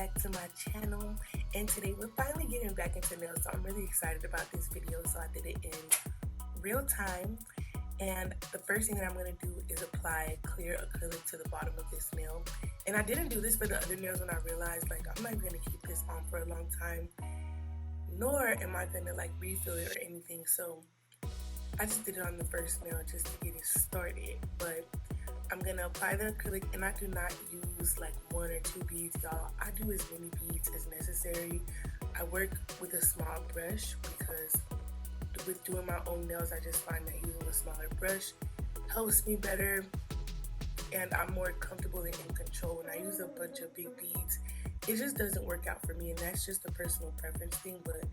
back to my channel, and today we're finally getting back into nails, so I'm really excited about this video. So I did it in real time, and the first thing that I'm going to do is apply clear acrylic to the bottom of this nail. And I didn't do this for the other nails when I realized like I'm not going to keep this on for a long time, nor am I going to like refill it or anything, so I just did it on the first nail just to get it started. But I'm gonna apply the acrylic, and I do not use like 1 or 2 beads, y'all. I do as many beads as necessary. I work with a small brush because with doing my own nails, I just find that using a smaller brush helps me better, and I'm more comfortable and in control. When I use a bunch of big beads, it just doesn't work out for me, and that's just a personal preference thing, but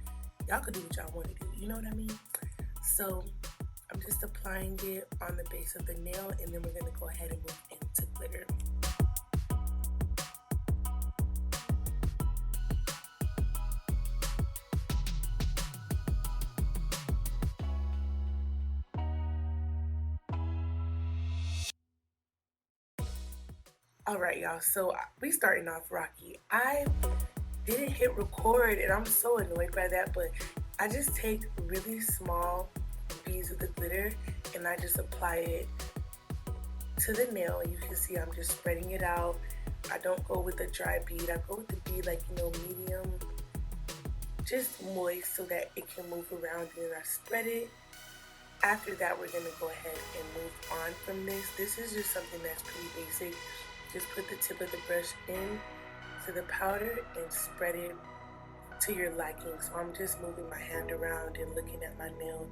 y'all could do what y'all want to do, you know what I mean? So I'm just applying it on the base of the nail, and then we're going to go ahead and move into glitter. Alright y'all, so we starting off rocky. I didn't hit record, and I'm so annoyed by that, but I just take really small beads of the glitter and I just apply it to the nail, and you can see I'm just spreading it out. I don't go with a dry bead, I go with the bead like, you know, medium, just moist so that it can move around, and I spread it. After that, we're gonna go ahead and move on from this. This is just something that's pretty basic. Just put the tip of the brush in to the powder and spread it to your liking. So I'm just moving my hand around and looking at my nail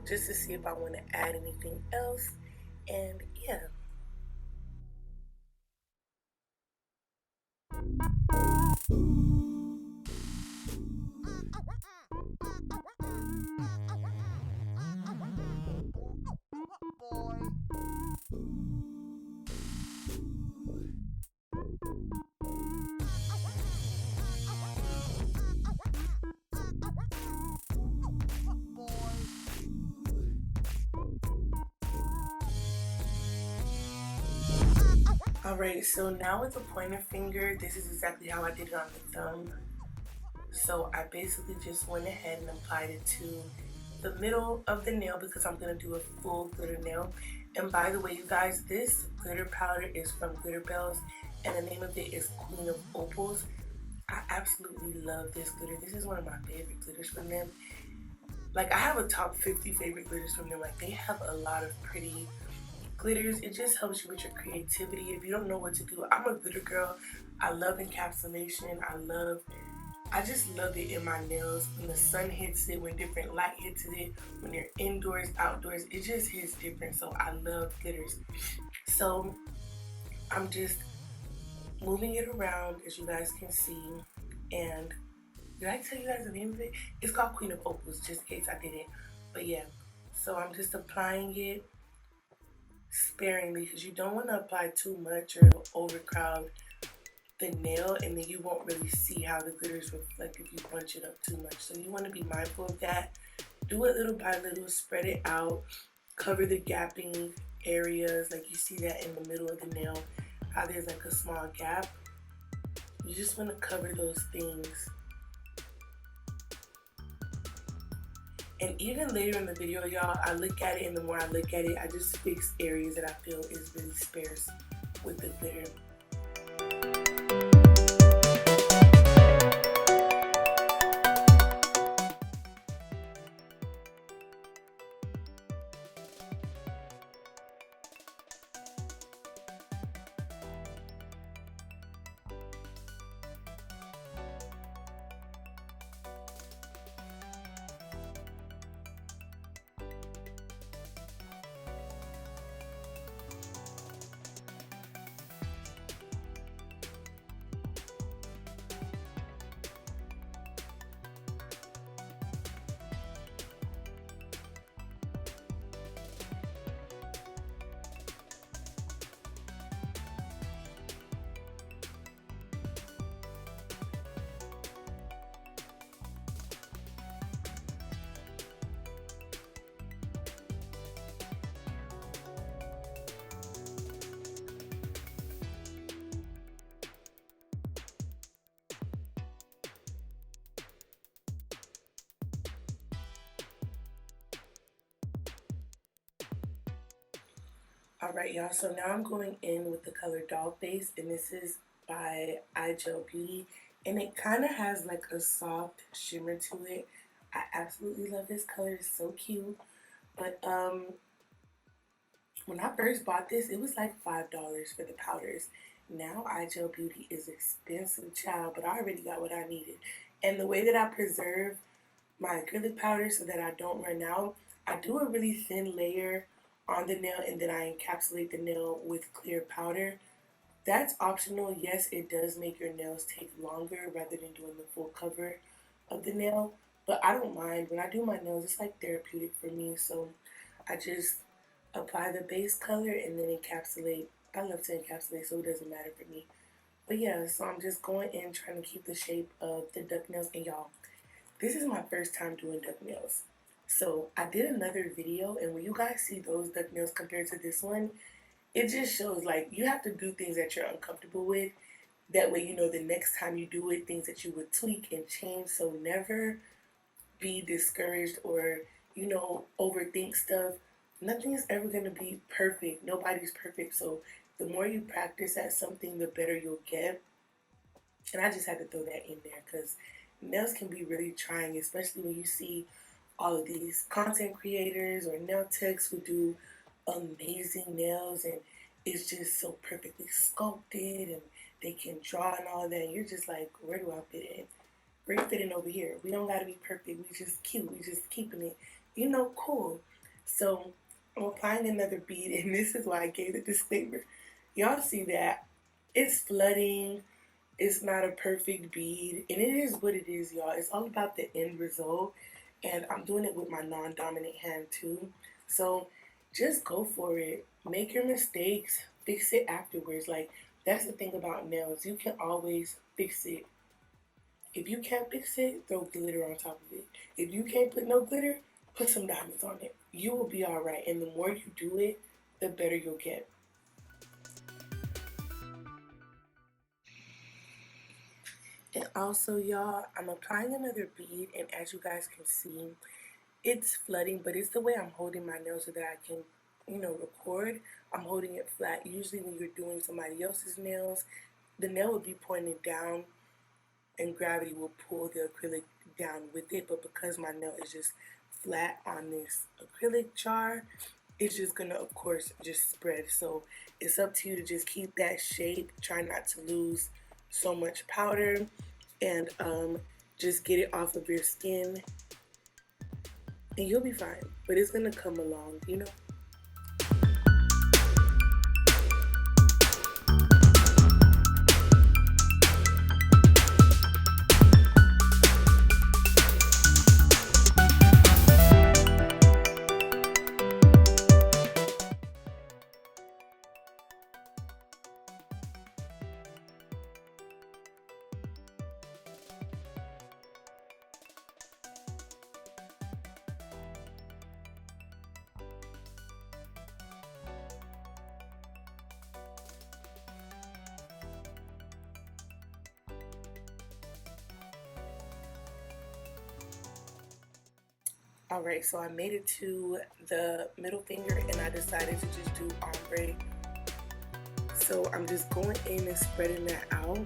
just to see if I want to add anything else, and yeah. Alright, so now with the pointer finger, this is exactly how I did it on the thumb. So I basically just went ahead and applied it to the middle of the nail because I'm going to do a full glitter nail. And by the way, you guys, this glitter powder is from Glitterbels, and the name of it is Queen of Opals. I absolutely love this glitter. This is one of my favorite glitters from them. Like, I have a top 50 favorite glitters from them. Like, they have a lot of pretty glitters. It just helps you with your creativity. If you don't know what to do, I'm a glitter girl. I love encapsulation. I just love it in my nails. When the sun hits it, when different light hits it, when you're indoors, outdoors, it just hits different. So I love glitters. So I'm just moving it around, as you guys can see. And did I tell you guys the name of it? It's called Queen of Opals, just in case I didn't. But yeah, so I'm just applying it sparingly because you don't want to apply too much or it'll overcrowd the nail, and then you won't really see how the glitters reflect if you bunch it up too much. So you want to be mindful of that. Do it little by little, spread it out, cover the gapping areas, like you see that in the middle of the nail, how there's like a small gap. You just want to cover those things. And even later in the video, y'all, I look at it, and the more I look at it, I just fix areas that I feel is really sparse with the glitter. Alright y'all, so now I'm going in with the color Doll Face, and this is by iGel Beauty, and it kind of has like a soft shimmer to it. I absolutely love this color, it's so cute. But when I first bought this, it was like $5 for the powders. Now iGel Beauty is expensive, child, but I already got what I needed. And the way that I preserve my acrylic powder so that I don't run out, I do a really thin layer on the nail and then I encapsulate the nail with clear powder. That's optional. Yes, it does make your nails take longer rather than doing the full cover of the nail, but I don't mind. When I do my nails, it's like therapeutic for me, so I just apply the base color and then encapsulate. I love to encapsulate, so it doesn't matter for me. But yeah, so I'm just going in trying to keep the shape of the duck nails. And y'all, this is my first time doing duck nails. So I did another video, and when you guys see those duck nails compared to this one, it just shows like you have to do things that you're uncomfortable with. That way, you know, the next time you do it, things that you would tweak and change. So never be discouraged or, you know, overthink stuff. Nothing is ever going to be perfect. Nobody's perfect. So the more you practice at something, the better you'll get. And I just had to throw that in there because nails can be really trying, especially when you see all of these content creators or nail techs who do amazing nails and it's just so perfectly sculpted and they can draw and all that. And you're just like, where do I fit in? Where you fit in over here? We don't gotta be perfect. We just cute. We just keeping it, you know, cool. So I'm applying another bead, and this is why I gave the disclaimer. Y'all see that it's flooding. It's not a perfect bead, and it is what it is, y'all. It's all about the end result, and I'm doing it with my non-dominant hand too. So just go for it. Make your mistakes, fix it afterwards. Like, that's the thing about nails. You can always fix it. If you can't fix it, throw glitter on top of it. If you can't put no glitter, put some diamonds on it. You will be alright. And the more you do it, the better you'll get. And also, y'all, I'm applying another bead, and as you guys can see, it's flooding, but it's the way I'm holding my nail so that I can, you know, record. I'm holding it flat. Usually when you're doing somebody else's nails, the nail will be pointed down and gravity will pull the acrylic down with it, but because my nail is just flat on this acrylic jar, it's just gonna, of course, just spread. So it's up to you to just keep that shape, try not to lose so much powder, and just get it off of your skin and you'll be fine. But it's gonna come along, you know. Alright, so I made it to the middle finger and I decided to just do ombre. So I'm just going in and spreading that out.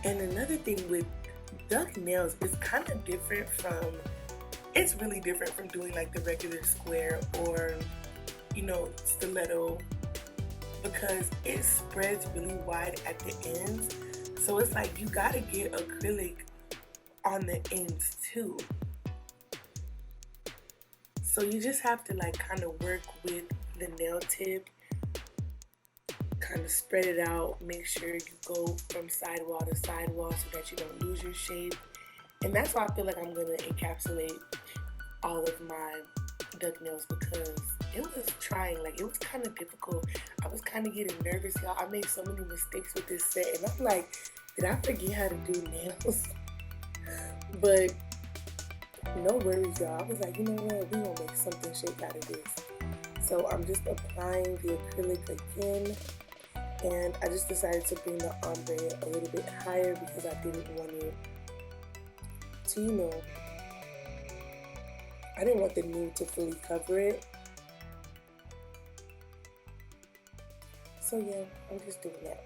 And another thing with duck nails is kind of different from, it's really different from doing like the regular square or, you know, stiletto, because it spreads really wide at the ends. So it's like you gotta get acrylic on the ends too. So you just have to like kind of work with the nail tip, kind of spread it out, make sure you go from sidewall to sidewall so that you don't lose your shape. And that's why I feel like I'm gonna encapsulate all of my duck nails, because it was trying, like it was kind of difficult. I was kind of getting nervous, y'all. I made so many mistakes with this set and I'm like, did I forget how to do nails? But no worries, y'all. I was like, you know what, we gonna make something shape out of this. So I'm just applying the acrylic again, and I just decided to bring the ombre a little bit higher because I didn't want it to, you know, I didn't want the nude to fully cover it. So yeah, I'm just doing that.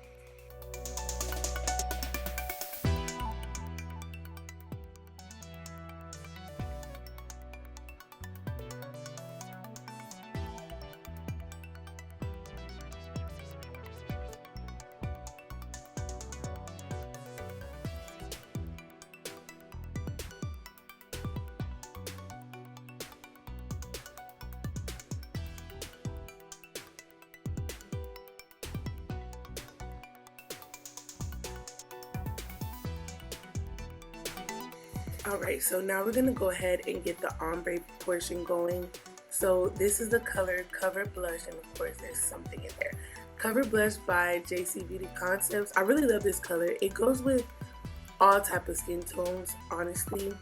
Alright, so now we're going to go ahead and get the ombre portion going. So this is the color Cover Blush, and of course there's something in there. Cover Blush by JC Beauty Concepts. I really love this color. It goes with all type of skin tones, honestly.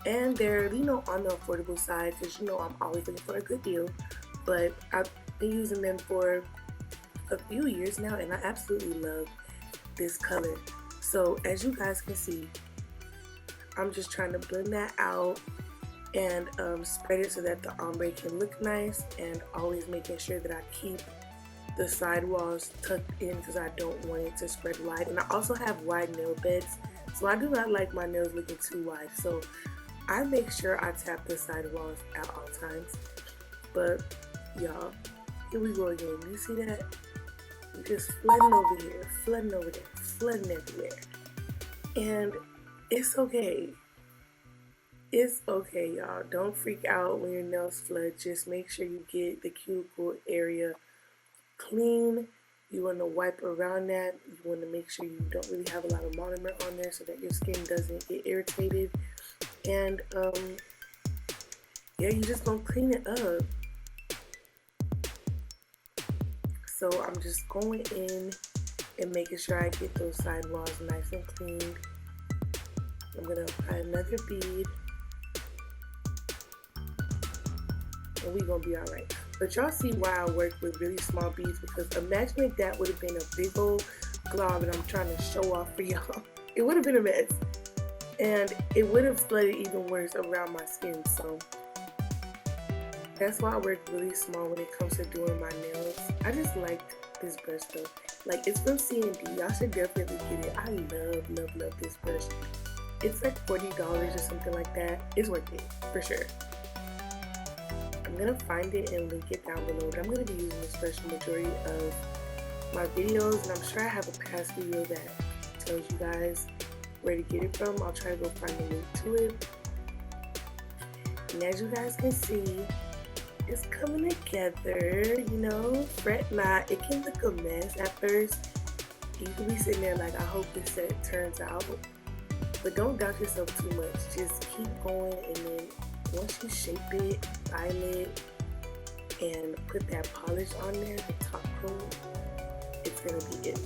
And they're, you know, on the affordable side, because you know I'm always looking for a good deal. But I've been using them for a few years now, and I absolutely love this color. So as you guys can see, I'm just trying to blend that out and spread it so that the ombre can look nice, and always making sure that I keep the side walls tucked in because I don't want it to spread wide. And I also have wide nail beds, so I do not like my nails looking too wide, so I make sure I tap the side walls at all times. But y'all, here we go again. You see that? We're just flooding over here, flooding over there, flooding everywhere. And it's okay. It's okay, y'all. Don't freak out when your nails flood. Just make sure you get the cuticle area clean. You want to wipe around that. You want to make sure you don't really have a lot of monomer on there so that your skin doesn't get irritated. And yeah, you just gonna clean it up. So I'm just going in and making sure I get those side walls nice and clean. I'm gonna apply another bead, and we're gonna be all right. But y'all see why I work with really small beads, because imagine if that would have been a big old glob and I'm trying to show off for y'all. It would have been a mess, and it would have flooded even worse around my skin. So that's why I work really small when it comes to doing my nails. I just like this brush though. Like, it's from C&D. Y'all should definitely get it. I love this brush. It's like $40 or something like that. It's worth it, for sure. I'm gonna find it and link it down below. But I'm gonna be using this brush the majority of my videos, and I'm sure I have a past video that tells you guys where to get it from. I'll try to go find a link to it. And as you guys can see, it's coming together, you know, fret not. It can look a mess at first. You can be sitting there like, I hope this set turns out. But don't doubt yourself too much. Just keep going, and then once you shape it, file it, and put that polish on there, the top coat, it's gonna be it.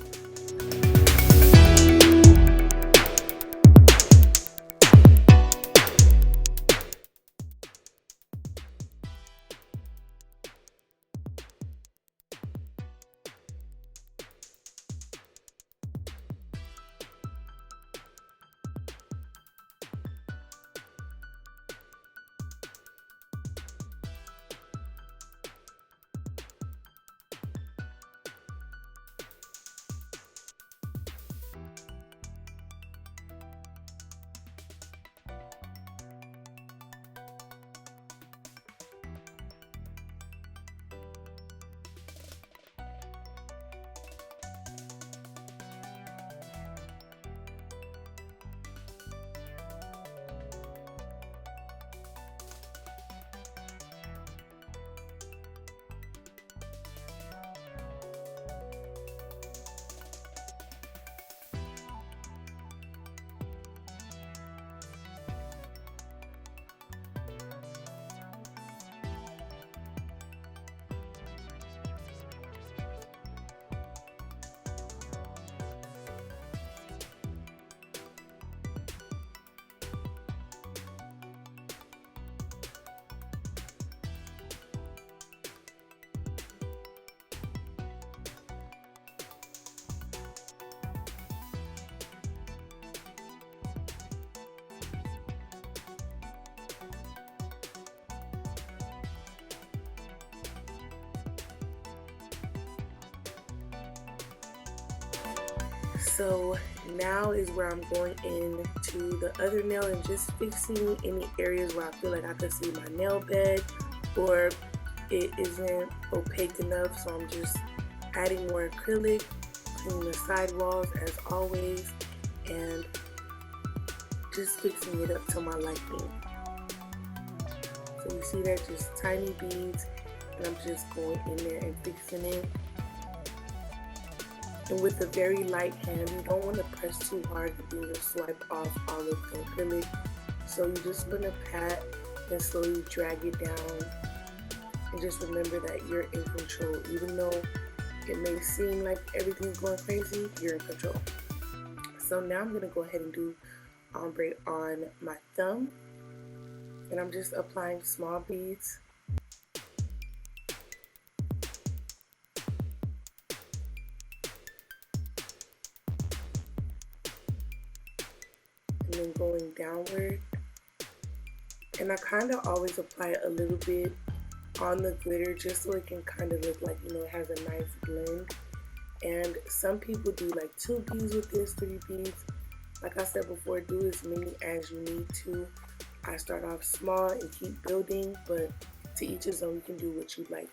So now is where I'm going into the other nail and just fixing any areas where I feel like I could see my nail bed or it isn't opaque enough. So I'm just adding more acrylic, cleaning the side walls as always, and just fixing it up to my liking. So you see that, just tiny beads, and I'm just going in there and fixing it. And with a very light hand, you don't want to press too hard to be able to swipe off all of the acrylic. So you just want to pat and slowly drag it down. And just remember that you're in control. Even though it may seem like everything's going crazy, you're in control. So now I'm going to go ahead and do ombre on my thumb. And I'm just applying small beads. And then going downward, and I kind of always apply a little bit on the glitter just so it can kind of look like, you know, it has a nice blend. And some people do like 2 beads with this, 3 beads. Like I said before, do as many as you need to. I start off small and keep building, but to each his own, you can do what you like.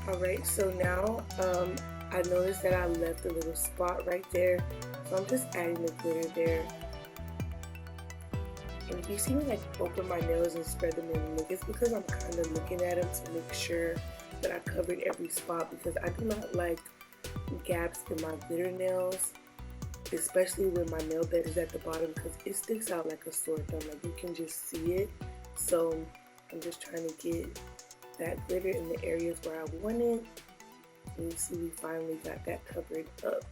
Alright, so now I noticed that I left a little spot right there, so I'm just adding the glitter there. And if you see me like open my nails and spread them in, look, it's because I'm kind of looking at them to make sure that I covered every spot, because I do not like gaps in my glitter nails, especially when my nail bed is at the bottom, because it sticks out like a sore thumb, like you can just see it. So I'm just trying to get that glitter in the areas where I want it. And you see we finally got that covered up.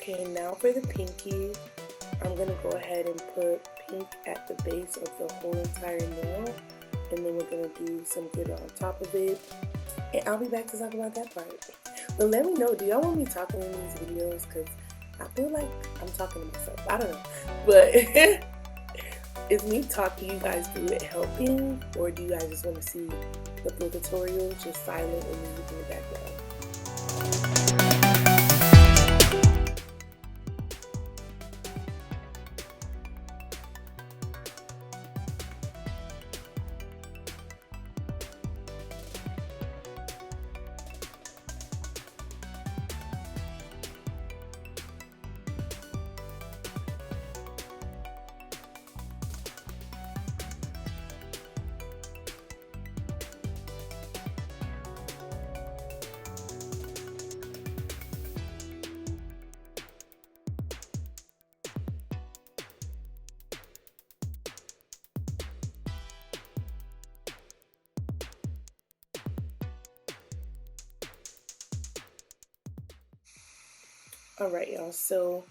Okay, now for the pinky, I'm going to go ahead and put pink at the base of the whole entire nail, and then we're going to do some glitter on top of it, and I'll be back to talk about that part. But let me know, do y'all want me talking in these videos? Because I feel like I'm talking to myself, I don't know, but is me talking you guys through it helping, or do you guys just want to see the full tutorial just silent and music in the background? Alright y'all, so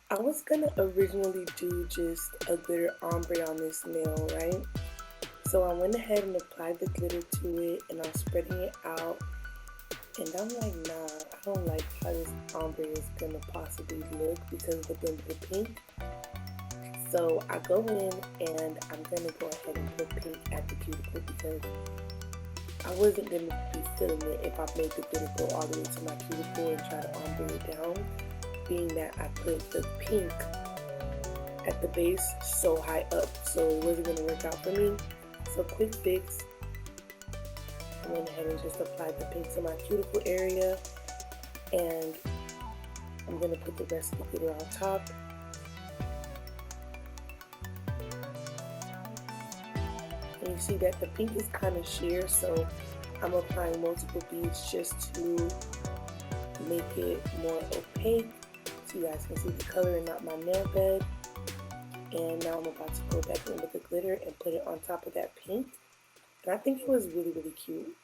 I was gonna originally do just a glitter ombre on this nail, right? So I went ahead and applied the glitter to it, and I'm spreading it out, and I'm like, nah, I don't like how this ombre is gonna possibly look because of the blend of the pink. So I go in and I'm gonna go ahead and put pink at the cuticle, because I wasn't going to be filling it if I made the glitter go all the way to my cuticle and try to ombre it down, being that I put the pink at the base so high up, so it wasn't going to work out for me. So quick fix, I went ahead and just applied the pink to my cuticle area, and I'm going to put the rest of the glitter on top. And you see that the pink is kind of sheer, so I'm applying multiple beads just to make it more opaque so you guys can see the color and not my nail bed. And now I'm about to go back in with the glitter and put it on top of that pink. And I think it was really, really cute.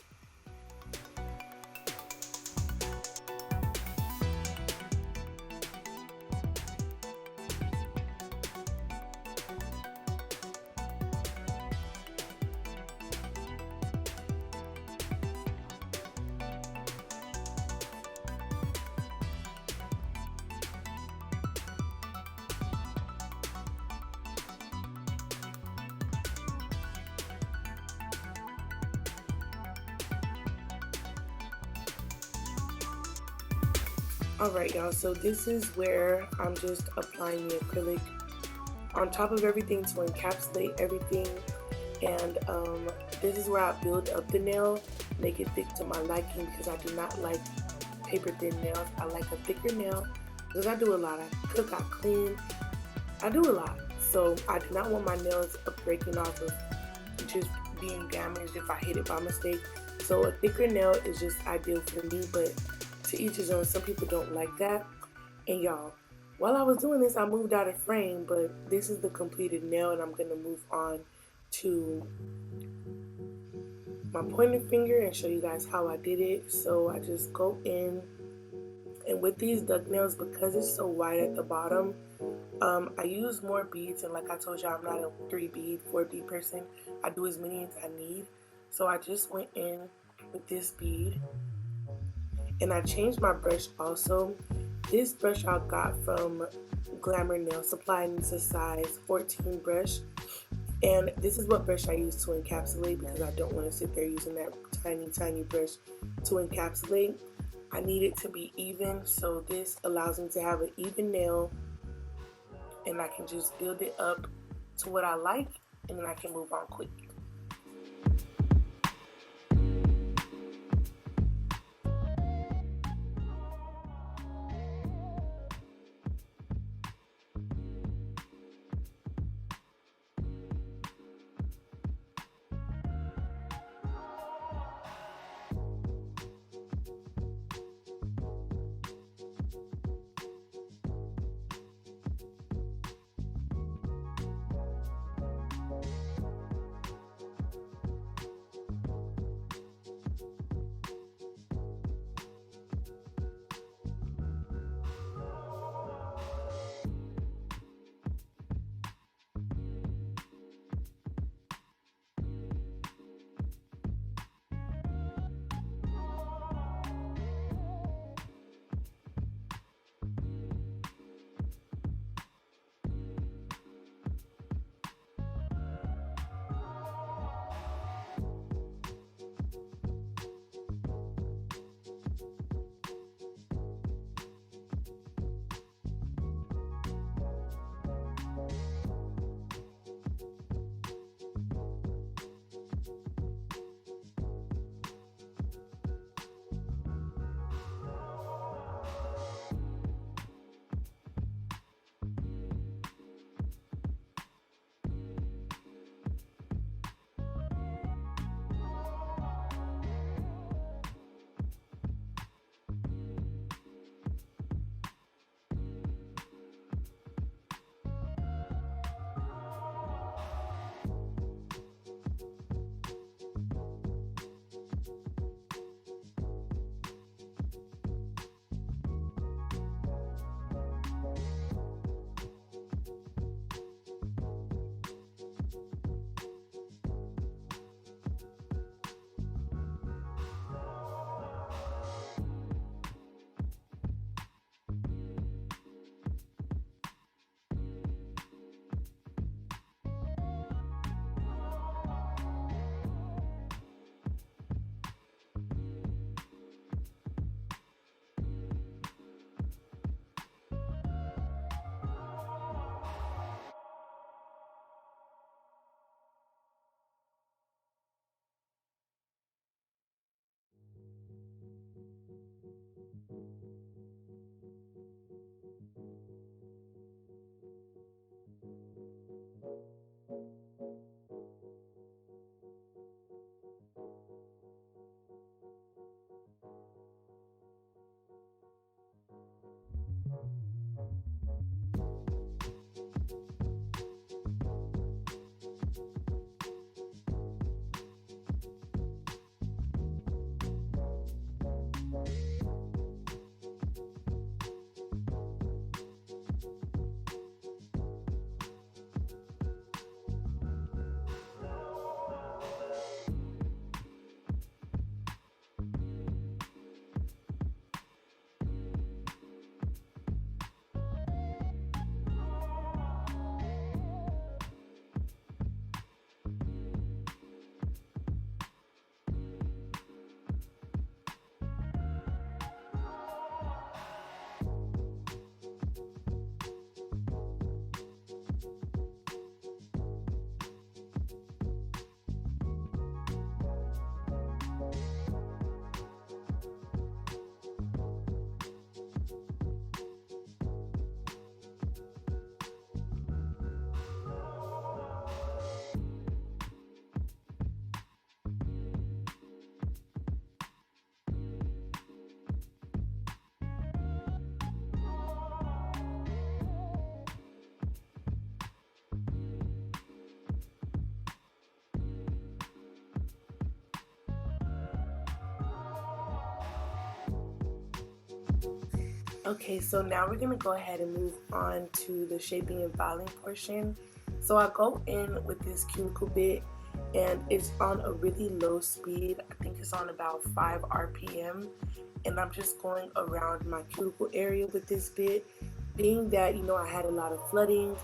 Alright y'all, so this is where I'm just applying the acrylic on top of everything to encapsulate everything. And this is where I build up the nail, make it thick to my liking, because I do not like paper thin nails. I like a thicker nail because I do a lot. I cook, I clean, I do a lot. So I do not want my nails breaking off of just being damaged if I hit it by mistake. So a thicker nail is just ideal for me, but to each his own. Some people don't like that. And y'all, while I was doing this, I moved out of frame, but this is the completed nail, and I'm gonna move on to my pointer finger and show you guys how I did it. So I just go in, and with these duck nails, because it's so wide at the bottom, I use more beads, and like I told y'all, I'm not a 3-bead, 4-bead person. I do as many as I need. So I just went in with this bead, and I changed my brush also. This brush I got from Glamour Nail Supply, and it's a size 14 brush. And this is what brush I use to encapsulate, because I don't want to sit there using that tiny brush to encapsulate. I need it to be even, so this allows me to have an even nail, and I can just build it up to what I like, and then I can move on quick. Okay, so now we're going to go ahead and move on to the shaping and filing portion. So I go in with this cuticle bit and it's on a really low speed. I think it's on about 5 RPM, and I'm just going around my cuticle area with this bit. Being that, you know, I had a lot of flooding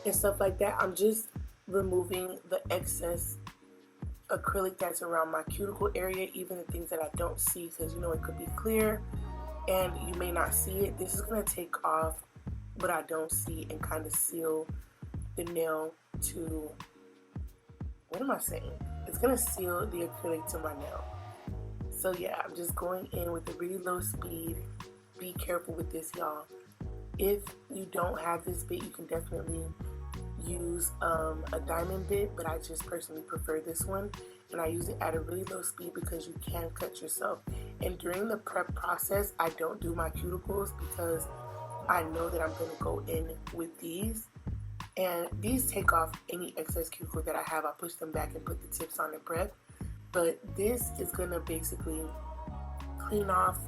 and stuff like that, I'm just removing the excess acrylic that's around my cuticle area, even the things that I don't see, because you know it could be clear and you may not see it. This is going to take off what I don't see and kind of seal the nail to, what am I saying? It's going to seal the acrylic to my nail. So yeah, I'm just going in with a really low speed. Be careful with this, y'all. If you don't have this bit, you can definitely use a diamond bit, but I just personally prefer this one, and I use it at a really low speed because you can cut yourself. And during the prep process, I don't do my cuticles because I know that I'm going to go in with these, and these take off any excess cuticle that I have. I push them back and put the tips on the prep, but this is going to basically clean off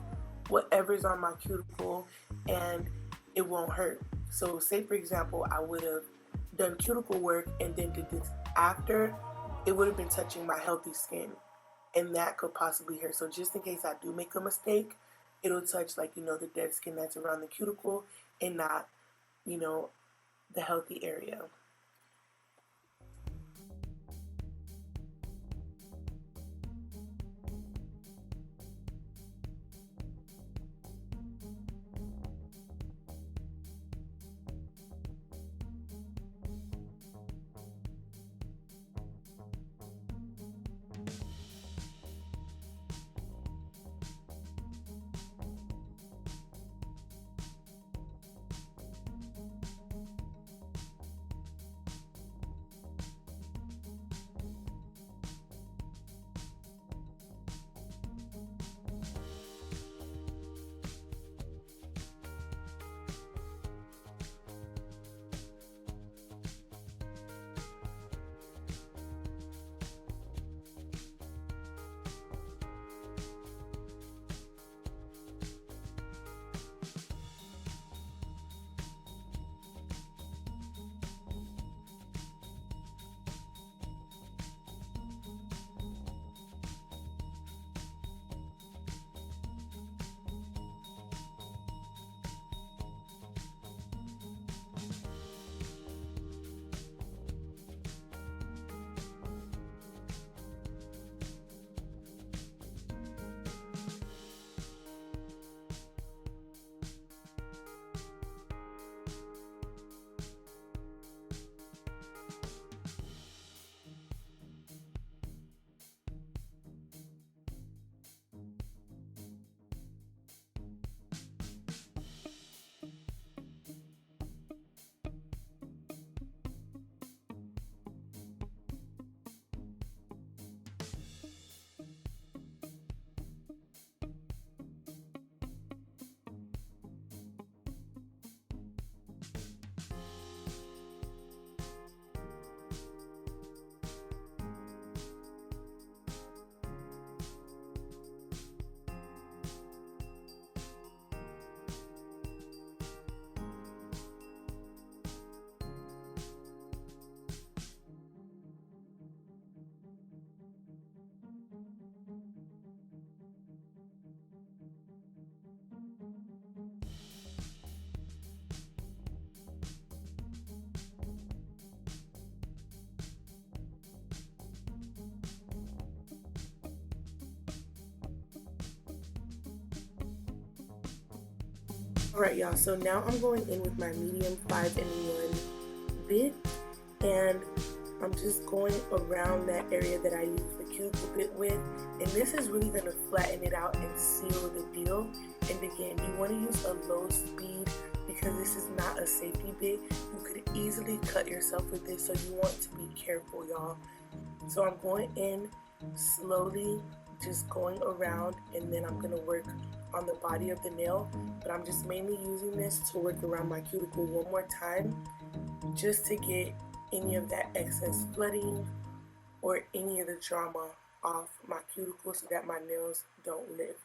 whatever's on my cuticle and it won't hurt. So say for example, I would have done cuticle work and then did this after, it would have been touching my healthy skin, and that could possibly hurt. So just in case I do make a mistake, it'll touch, like, you know, the dead skin that's around the cuticle and not, you know, the healthy area. Alright y'all, so now I'm going in with my medium 5-in-1 bit, and I'm just going around that area that I used the cuticle bit with, and this is really going to flatten it out and seal the deal. And again, you want to use a low speed because this is not a safety bit. You could easily cut yourself with this, so you want to be careful, y'all. So I'm going in slowly, just going around, and then I'm going to work on the body of the nail, but I'm just mainly using this to work around my cuticle one more time, just to get any of that excess flooding or any of the drama off my cuticle so that my nails don't lift.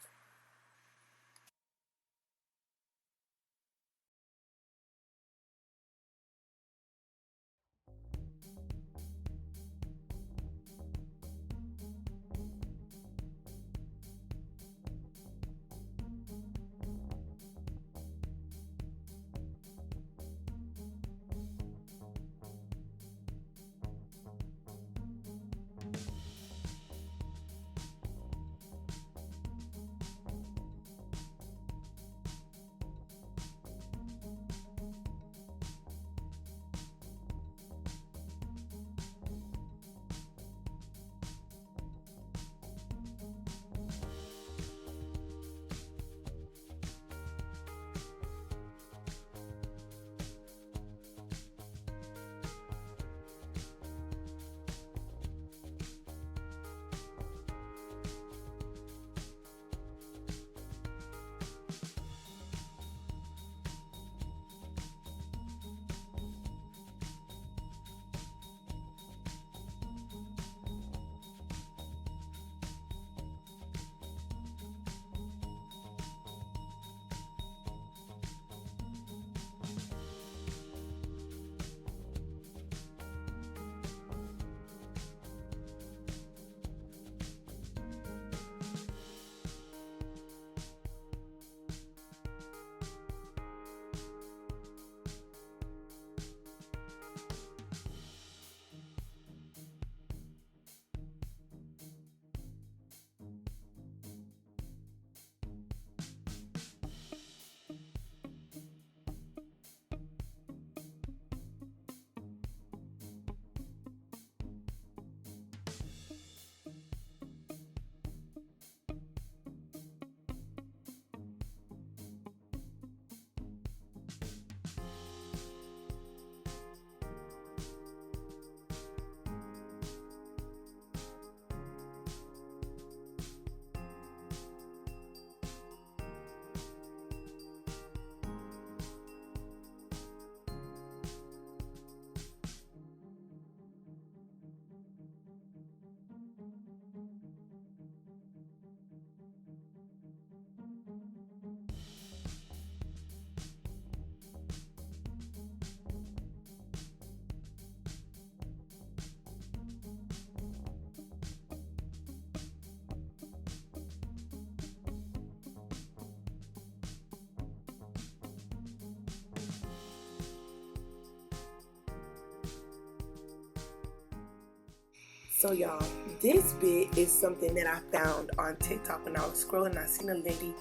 So y'all, this bit is something that I found on TikTok when I was scrolling. I seen a lady,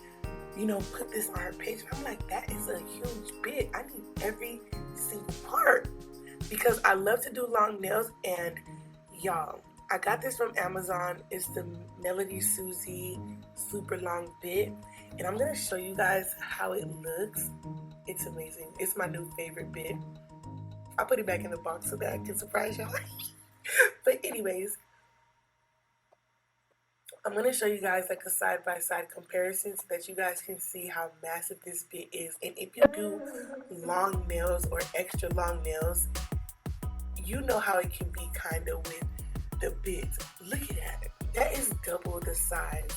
you know, put this on her page. I'm like, that is a huge bit. I need every single part because I love to do long nails. And y'all, I got this from Amazon. It's the Melody Susie super long bit, and I'm gonna show you guys how it looks. It's amazing. It's my new favorite bit. I'll put it back in the box so that I can surprise y'all. But anyways, I'm going to show you guys like a side-by-side comparison so that you guys can see how massive this bit is. And if you do long nails or extra long nails, you know how it can be kind of with the bits. Look at that. That is double the size.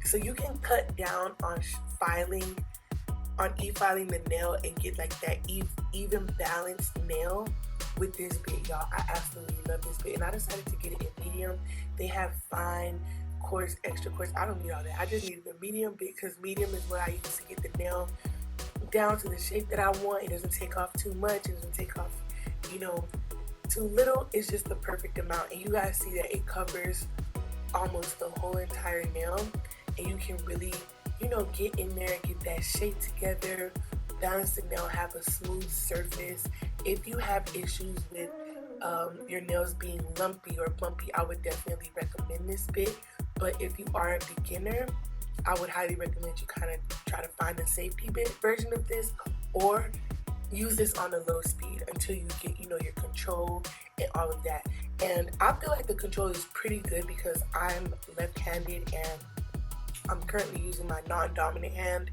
So you can cut down on filing, on e-filing the nail and get like that even balanced nail with this bit, y'all. I absolutely love this bit, and I decided to get it in medium. They have fine, coarse, extra coarse. I don't need all that. I just needed the medium bit because medium is what I use to get the nail down to the shape that I want. It doesn't take off too much. It doesn't take off, you know, too little. It's just the perfect amount, and you guys see that it covers almost the whole entire nail, and you can really, you know, get in there and get that shape together, balance the nail, have a smooth surface. If you have issues with your nails being lumpy or bumpy, I would definitely recommend this bit. But if you are a beginner, I would highly recommend you kind of try to find a safety bit version of this, or use this on a low speed until you get, you know, your control and all of that. And I feel like the control is pretty good because I'm left-handed and I'm currently using my non-dominant hand,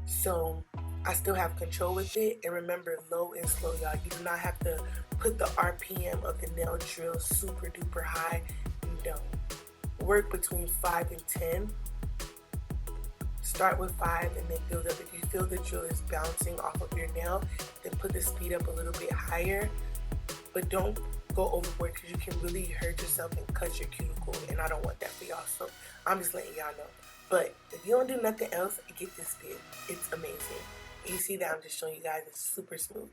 so I still have control with it. And remember, low and slow, y'all. You do not have to put the RPM of the nail drill super duper high. No. Work between 5 and 10. Start with 5 and then build up. If you feel the drill is bouncing off of your nail, then put the speed up a little bit higher. But don't go overboard because you can really hurt yourself and cut your cuticle, and I don't want that for y'all. So I'm just letting y'all know. But if you don't do nothing else, get this bit. It's amazing. You see that I'm just showing you guys it's super smooth.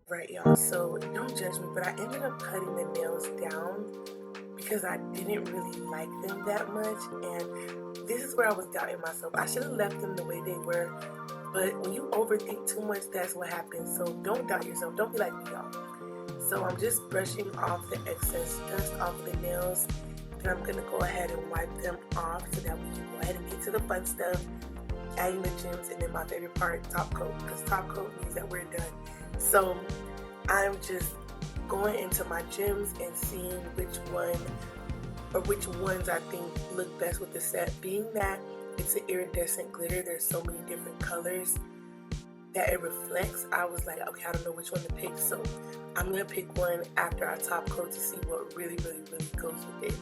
Right, y'all, so don't judge me, but I ended up cutting the nails down because I didn't really like them that much, and this is where I was doubting myself. I should have left them the way they were, but when you overthink too much, that's what happens. So don't doubt yourself. Don't be like me, y'all. So I'm just brushing off the excess dust off the nails, and I'm going to go ahead and wipe them off so that we can go ahead and get to the fun stuff, adding the gems, and then my favorite part, top coat, because top coat means that we're done. So I'm just going into my gems and seeing which one or which ones I think look best with the set. Being that it's an iridescent glitter, there's so many different colors that it reflects, I was like, okay, I don't know which one to pick, so I'm gonna pick one after I top coat to see what really goes with it.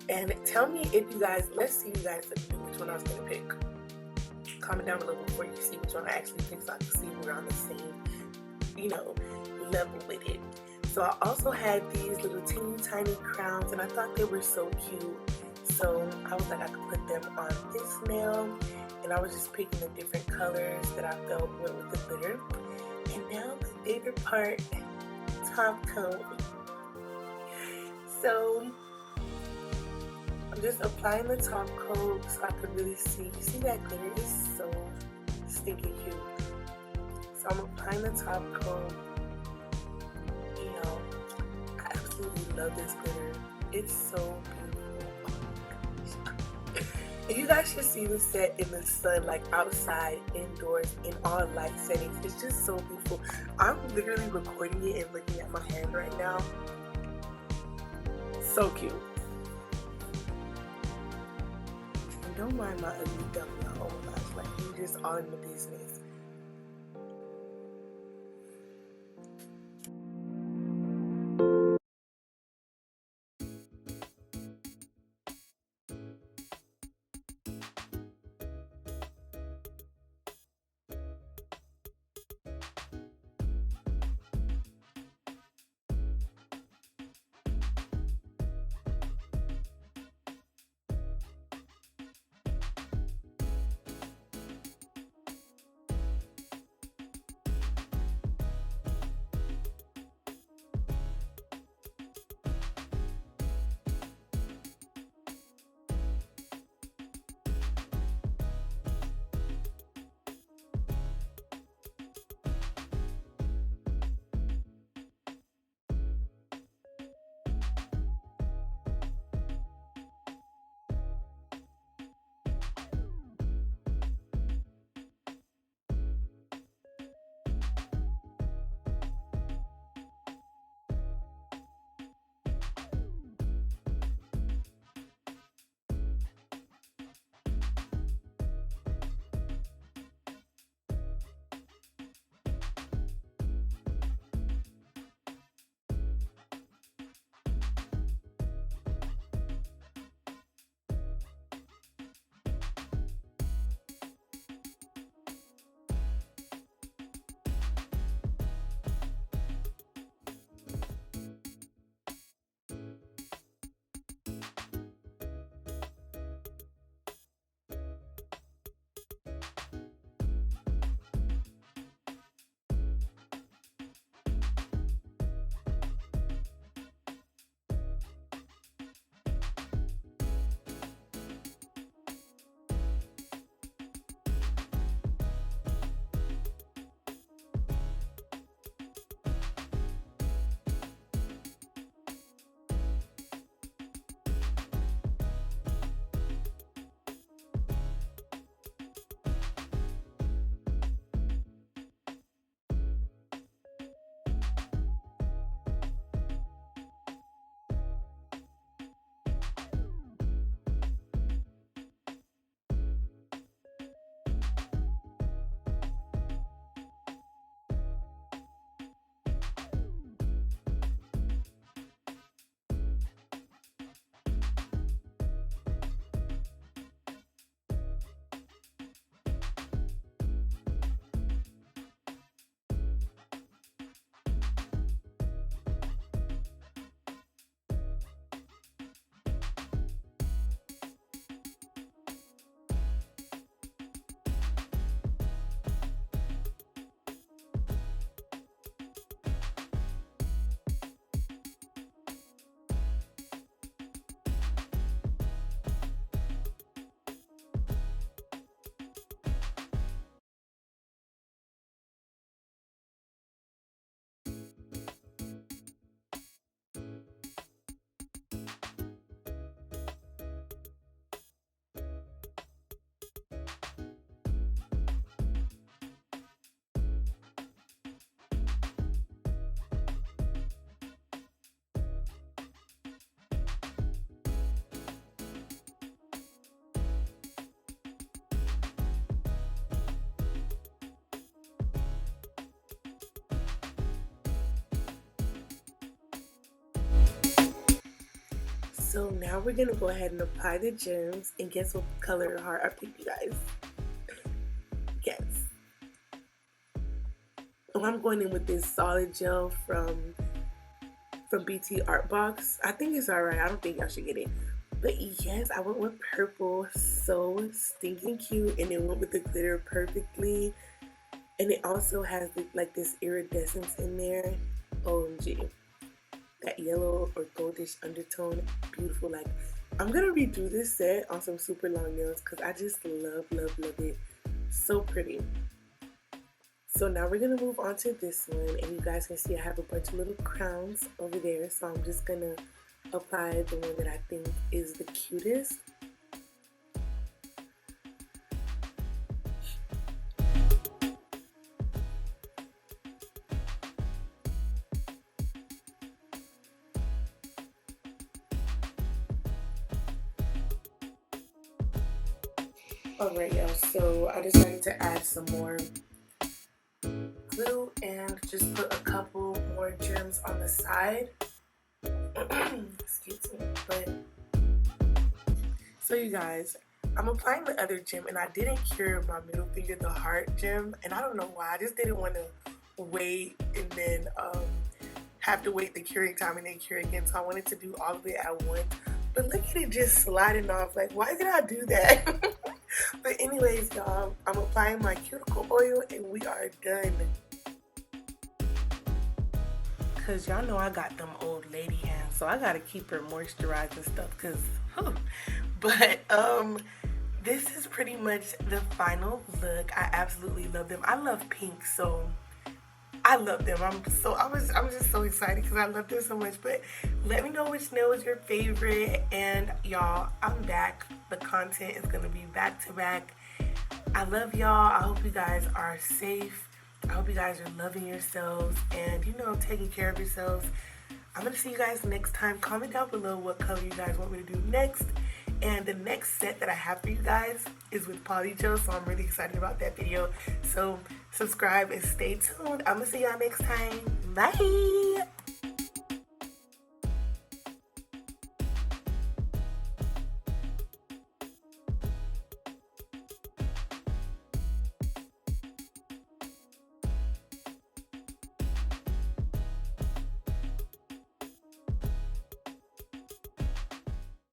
And tell me if you guys, let's see you guys which one I was gonna pick. Comment down below before you see which one I actually picked, so I can see we're on the same, you know, level with it. So I also had these little teeny tiny crowns, and I thought they were so cute. So I was like, I could put them on this nail, and I was just picking the different colors that I felt went with the glitter. And now my favorite part, top coat. So I'm just applying the top coat so I could really see. You see that glitter is so stinky cute. So I'm applying the top coat. You know, I absolutely love this glitter. It's so beautiful. Oh my gosh. And you guys should see the set in the sun, like outside, indoors, in all light settings. It's just so beautiful. I'm literally recording it and looking at my hand right now. So cute. And don't mind my ugly dumb, y'all. Oh my gosh, like you just all in the business. So now we're gonna go ahead and apply the gems, and guess what color heart I picked, you guys? Guess. Oh, I'm going in with this solid gel from BT Art Box. I think it's alright. I don't think y'all should get it. But yes, I went with purple. So stinking cute, and it went with the glitter perfectly. And it also has like this iridescence in there. OMG. That yellow or goldish undertone, beautiful. Like, I'm gonna redo this set on some super long nails because I just love it. So pretty. So now we're gonna move on to this one, and you guys can see I have a bunch of little crowns over there, so I'm just gonna apply the one that I think is the cutest. Alright y'all, so I decided to add some more glue and just put a couple more gems on the side. Excuse me. But so you guys, I'm applying the other gem, and I didn't cure my middle finger, the heart gem, and I don't know why. I just didn't want to wait and then have to wait the curing time and then cure again. So I wanted to do all of it at once. But look at it just sliding off. Like, why did I do that? But anyways, y'all, I'm applying my cuticle oil and we are done. Cause y'all know I got them old lady hands, so I gotta keep her moisturized and stuff. Cause, but this is pretty much the final look. I absolutely love them. I love pink, so I love them. I'm just so excited because I love them so much. But let me know which nail is your favorite. And y'all, I'm back. The content is gonna be back to back. I love y'all. I hope you guys are safe. I hope you guys are loving yourselves and, you know, taking care of yourselves. I'm gonna see you guys next time. Comment down below what color you guys want me to do next. And the next set that I have for you guys is with Polygel, so I'm really excited about that video. So subscribe and stay tuned. I'm gonna see y'all next time. Bye.